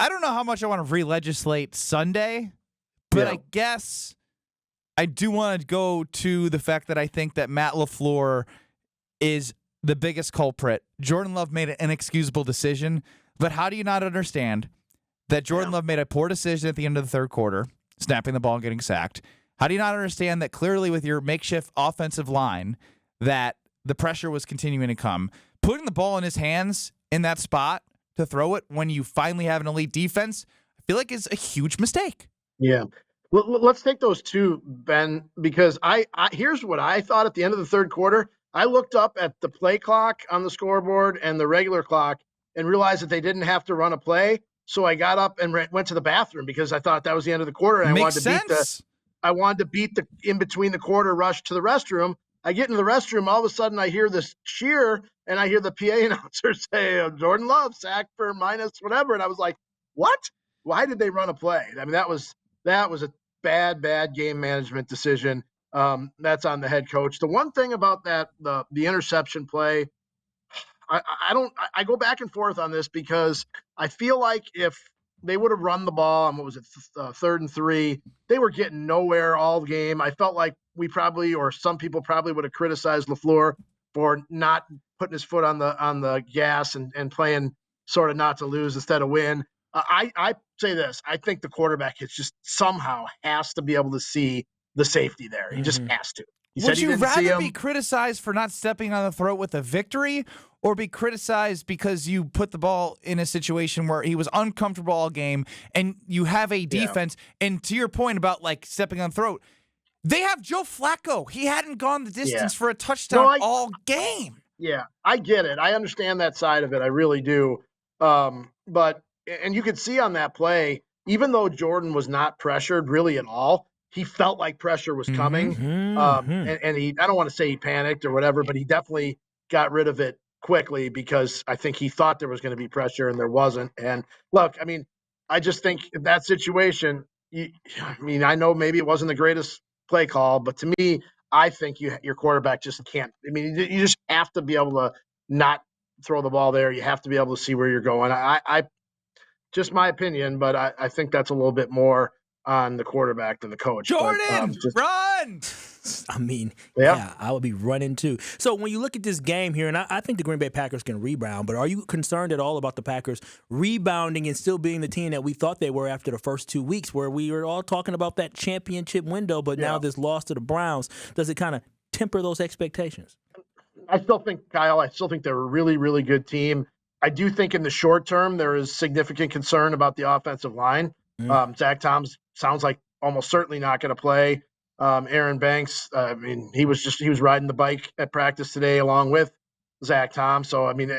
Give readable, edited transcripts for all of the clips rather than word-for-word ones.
I don't know how much I want to re-legislate Sunday, but I guess I do want to go to the fact that I think that Matt LaFleur is the biggest culprit. Jordan Love made an inexcusable decision, but how do you not understand that Jordan Love made a poor decision at the end of the third quarter, snapping the ball and getting sacked? How do you not understand that clearly with your makeshift offensive line that the pressure was continuing to come? Putting the ball in his hands in that spot to throw it when you finally have an elite defense, I feel like is a huge mistake. Yeah. Well, let's take those two, Ben, because I here's what I thought at the end of the third quarter. I looked up at the play clock on the scoreboard and the regular clock and realized that they didn't have to run a play. So I got up and went to the bathroom because I thought that was the end of the quarter. And I wanted to beat the in between the quarter rush to the restroom. I get into the restroom. All of a sudden, I hear this cheer, and I hear the PA announcer say, Jordan Love sacked for minus whatever. And I was like, what? Why did they run a play? I mean, that was a bad game management decision. That's on the head coach. The one thing about that, the interception play, I go back and forth on this because I feel like if they would have run the ball on, 3rd and 3, they were getting nowhere all game. I felt like we probably, or some people probably would have criticized LaFleur for not putting his foot on the gas and playing sort of not to lose instead of win. I say this. I think the quarterback somehow has to be able to see the safety there. He just has to. Would you rather be criticized for not stepping on the throat with a victory or be criticized because you put the ball in a situation where he was uncomfortable all game and you have a defense? Yeah. And to your point about like stepping on the throat, they have Joe Flacco. He hadn't gone the distance for a touchdown all game. Yeah, I get it. I understand that side of it. I really do. But you could see on that play, even though Jordan was not pressured really at all, he felt like pressure was coming. And he, I don't want to say he panicked or whatever, but he definitely got rid of it quickly because I think he thought there was going to be pressure and there wasn't. And look, I mean, I just think in that situation, I know maybe it wasn't the greatest play call, but to me, I think your quarterback just can't. I mean, you just have to be able to not throw the ball there. You have to be able to see where you're going. I just my opinion, but I think that's a little bit more on the quarterback than the coach. Jordan, run! I mean, yeah, I would be running too. So when you look at this game here, and I think the Green Bay Packers can rebound, but are you concerned at all about the Packers rebounding and still being the team that we thought they were after the first 2 weeks where we were all talking about that championship window, but now this loss to the Browns, does it kind of temper those expectations? I still think, Kyle, they're a really, really good team. I do think in the short term, there is significant concern about the offensive line. Zach Tom's sounds like almost certainly not going to play. Aaron Banks, I mean, he was riding the bike at practice today along with Zach Tom. So, I mean,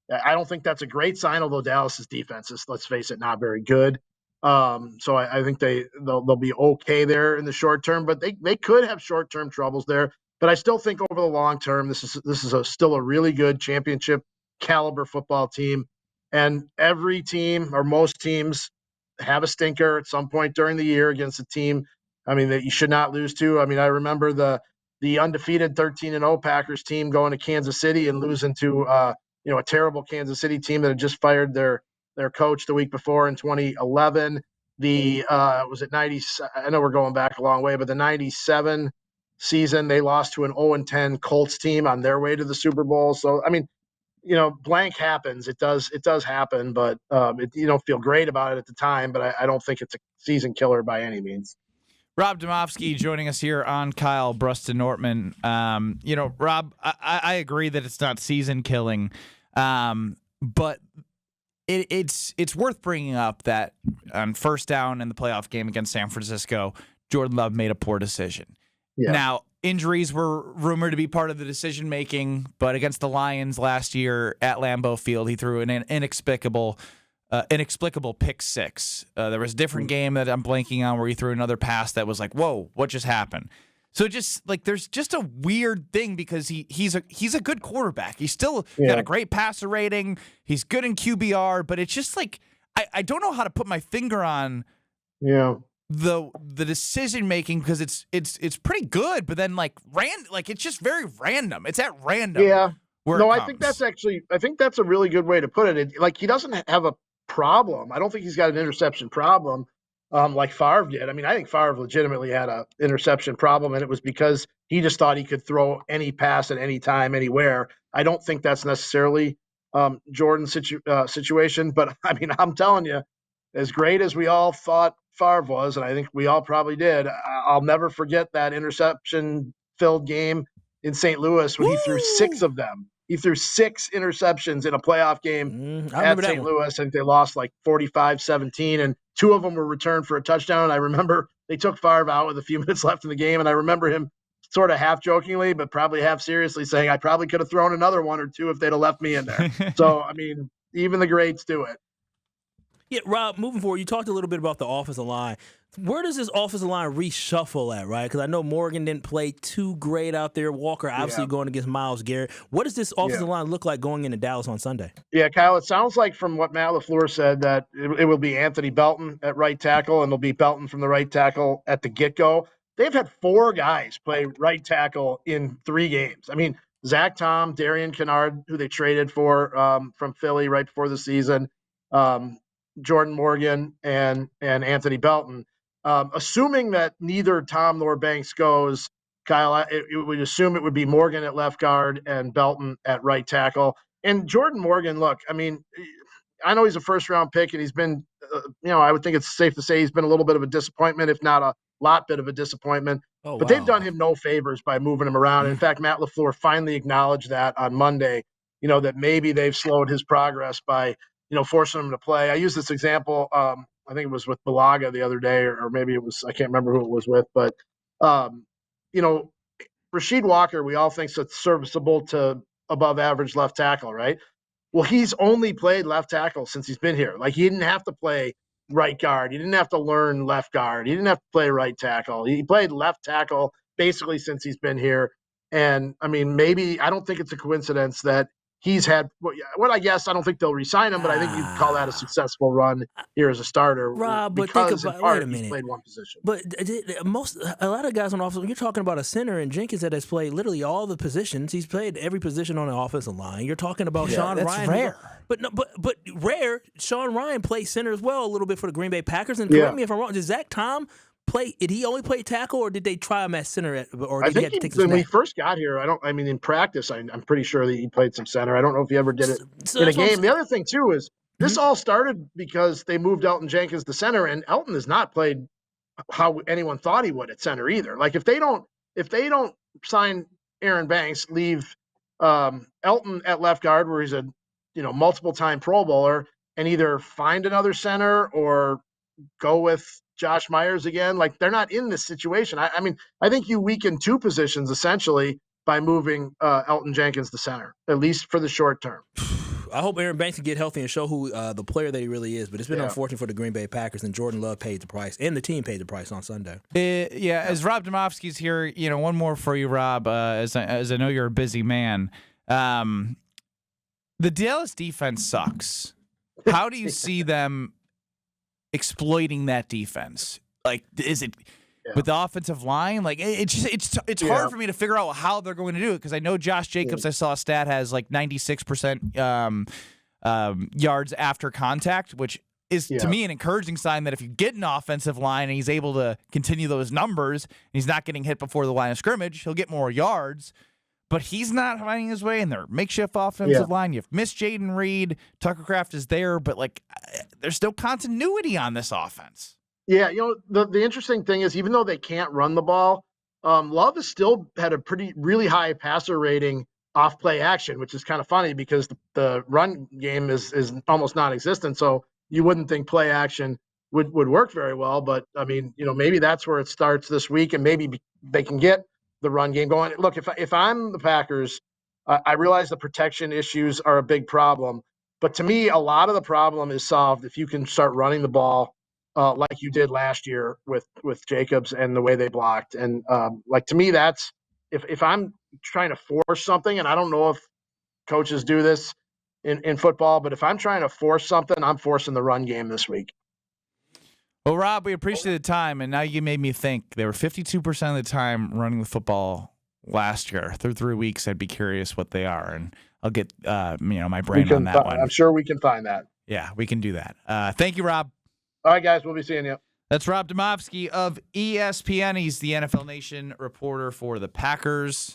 I don't think that's a great sign, although Dallas's defense is, let's face it, not very good. So I think they'll be okay there in the short term, but they could have short-term troubles there. But I still think over the long term, this is still a really good championship caliber football team. And every team or most teams have a stinker at some point during the year against a team, I mean, that you should not lose to. I mean, I remember the undefeated 13-0 Packers team going to Kansas City and losing to a terrible Kansas City team that had just fired their coach the week before in 2011. Was it 90? I know we're going back a long way, but the 97 season they lost to an 0-10 Colts team on their way to the Super Bowl. So I mean, blank happens. It does happen, but you don't feel great about it at the time. But I don't think it's a season killer by any means. Rob Demovsky joining us here on Kyle, Brust, and Nortman. Rob, I agree that it's not season killing, but it's worth bringing up that on first down in the playoff game against San Francisco, Jordan Love made a poor decision. Yeah. Now, injuries were rumored to be part of the decision-making, but against the Lions last year at Lambeau Field, he threw an inexplicable pick six. There was a different game that I'm blanking on where he threw another pass that was like, whoa, what just happened? So just like there's just a weird thing because he's a good quarterback. He's still got a great passer rating. He's good in QBR, but it's just like I don't know how to put my finger on the decision making because it's pretty good, but then it's just very random. It's at random. Yeah. No, I think that's a really good way to put it. Like he doesn't have problem. I don't think he's got an interception problem like Favre did. I mean, I think Favre legitimately had an interception problem, and it was because he just thought he could throw any pass at any time, anywhere. I don't think that's necessarily Jordan's situation, but I mean, I'm telling you, as great as we all thought Favre was, and I think we all probably did, I'll never forget that interception-filled game in St. Louis when he threw 6 of them. He threw 6 interceptions in a playoff game at St. Louis. I think they lost like 45-17, and 2 of them were returned for a touchdown. And I remember they took Favre out with a few minutes left in the game, and I remember him sort of half jokingly, but probably half seriously saying, I probably could have thrown another 1 or 2 if they'd have left me in there. So, I mean, even the greats do it. Yeah, Rob, moving forward, you talked a little bit about the offensive line. Where does this offensive line reshuffle at, right? Because I know Morgan didn't play too great out there. Walker obviously going against Myles Garrett. What does this offensive line look like going into Dallas on Sunday? Yeah, Kyle, it sounds like from what Matt LaFleur said that it will be Anthony Belton at right tackle, and it'll be Belton from the right tackle at the get-go. They've had 4 guys play right tackle in 3 games. I mean, Zach Tom, Darian Kennard, who they traded for from Philly right before the season, Jordan Morgan, and Anthony Belton. Assuming that neither Tom nor Banks goes, Kyle, it would assume it would be Morgan at left guard and Belton at right tackle. And Jordan Morgan, look, I mean, I know he's a first-round pick, and he's been, I would think it's safe to say he's been a little bit of a disappointment, if not a lot bit of a disappointment. But they've done him no favors by moving him around. In fact, Matt LaFleur finally acknowledged that on Monday, that maybe they've slowed his progress by, forcing him to play. I used this example, I think it was with Balaga the other day, or maybe it was, I can't remember who it was with, but, Rasheed Walker, we all think is serviceable to above average left tackle, right? Well, he's only played left tackle since he's been here. Like, he didn't have to play right guard. He didn't have to learn left guard. He didn't have to play right tackle. He played left tackle basically since he's been here. And, I mean, maybe I don't think it's a coincidence that he's had what I guess I don't think they'll re-sign him, but I think you'd call that a successful run here as a starter. Rob, but because think about, in part, wait a minute. he's played one position. But a lot of guys on offense, you're talking about a center and Jenkins that has played literally all the positions. He's played every position on the offensive line. You're talking about Sean that's Ryan. Rare. But rare. Sean Ryan plays center as well a little bit for the Green Bay Packers. And correct me if I'm wrong. Did Zach Tom play? Did he only play tackle, or did they try him at center? Or did I think he have to take when we first got here, in practice, I'm pretty sure that he played some center. I don't know if he ever did it in a game. The other thing too is this all started because they moved Elton Jenkins to center, and Elton has not played how anyone thought he would at center either. Like if they don't sign Aaron Banks, leave Elton at left guard where he's a multiple time Pro Bowler, and either find another center or go with Josh Myers again. Like they're not in this situation. I mean, I think you weaken 2 positions essentially by moving Elton Jenkins to center, at least for the short term. I hope Aaron Banks can get healthy and show who the player that he really is. But it's been unfortunate for the Green Bay Packers, and Jordan Love paid the price, and the team paid the price on Sunday. As Rob Demovsky's here, one more for you, Rob, as I know you're a busy man. The Dallas defense sucks. How do you see them exploiting that defense? Like, is it with the offensive line? Like, it's hard for me to figure out how they're going to do it, because I know Josh Jacobs, I saw a stat, has like 96% yards after contact, which is to me an encouraging sign that if you get an offensive line and he's able to continue those numbers and he's not getting hit before the line of scrimmage, he'll get more yards. But he's not finding his way in their makeshift offensive line. You've missed Jaden Reed. Tucker Kraft is there, but there's still continuity on this offense. Yeah, the interesting thing is, even though they can't run the ball, Love has still had a really high passer rating off play action, which is kind of funny because the run game is almost non-existent. So you wouldn't think play action would work very well. But I mean, maybe that's where it starts this week, and maybe they can get the run game going. Look, if I'm the Packers, I realize the protection issues are a big problem, but to me, a lot of the problem is solved if you can start running the ball like you did last year with Jacobs and the way they blocked. And to me, that's if I'm trying to force something, and I don't know if coaches do this in football, but if I'm trying to force something, I'm forcing the run game this week. Well, Rob, we appreciate the time, and now you made me think. They were 52% of the time running the football last year. Through 3 weeks, I'd be curious what they are, and I'll get my brain on that one. I'm sure we can find that. Yeah, we can do that. Thank you, Rob. All right, guys, we'll be seeing you. That's Rob Demovsky of ESPN. He's the NFL Nation reporter for the Packers.